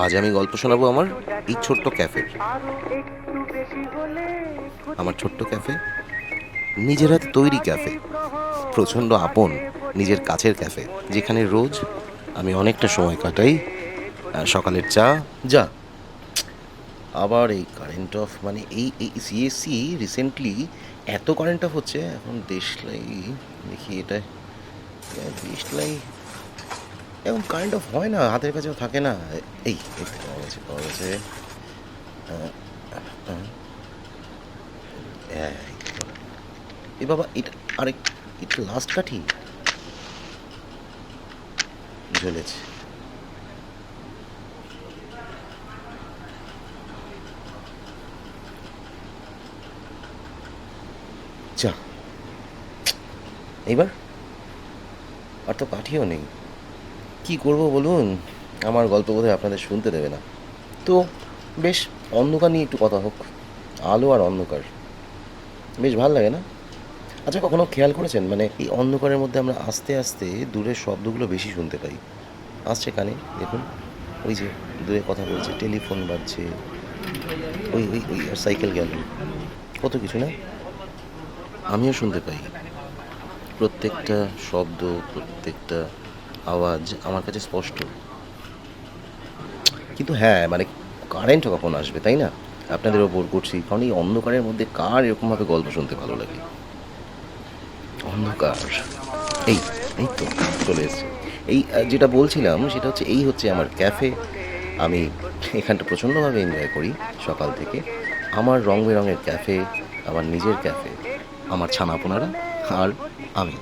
আজ আমি গল্প শোনাবো আমার এই ছোট্ট ক্যাফের। আমার ছোট্ট ক্যাফে, নিজের হাতে তৈরি ক্যাফে, প্রচণ্ড আপন, নিজের কাছের ক্যাফে, যেখানে রোজ আমি অনেকটা সময় কাটাই। সকালের চা, যা আবার এই কারেন্ট অফ, মানে এই এই সিএসসি রিসেন্টলি এত কারেন্ট অফ হচ্ছে এখন। দেশলাই দেখি এটা, দেশলাই এখন কারেন্ট অফ হয় না, হাতের কাছেও থাকে না। এই এই তো পাওয়া গেছে, পাওয়া গেছে। হ্যাঁ, এ বাবা, এটা আরেক, এটা লাস্ট কাঠি ঝুলেছে। যা, এইবার আর তো কাঠিও নেই। কি করব বলুন, আমার গল্প বোধহয় আপনাদের শুনতে দেবে না। তো বেশ, অন্ধকার নিয়ে একটু কথা হোক। আলো আর অন্ধকার বেশ ভালো লাগে না? আচ্ছা, কখনো খেয়াল করেছেন, মানে এই অন্ধকারের মধ্যে আমরা আস্তে আস্তে দূরের শব্দগুলো বেশি শুনতে পাই। আসছে কানে, দেখুন, ওই যে দূরে কথা বলছে, টেলিফোন বাজছে, ওই ওই ওই আর সাইকেল গেল, কত কিছু না আমিও শুনতে পাই। প্রত্যেকটা শব্দ, প্রত্যেকটা আওয়াজ আমার কাছে স্পষ্ট। কিন্তু হ্যাঁ, মানে কারেন্ট কখন আসবে, তাই না? আপনাদেরও বোর করছি, কারণ এই অন্ধকারের মধ্যে কার এরকমভাবে গল্প শুনতে ভালো লাগে? অন্ধকার, এই এই তো চলে এসছে। এই যেটা বলছিলাম সেটা হচ্ছে, এই হচ্ছে আমার ক্যাফে। আমি এখানটা প্রচণ্ডভাবে এনজয় করি সকাল থেকে। আমার রং বেরঙের ক্যাফে, আমার নিজের ক্যাফে, আমার ছানাপোনারা আর আমি।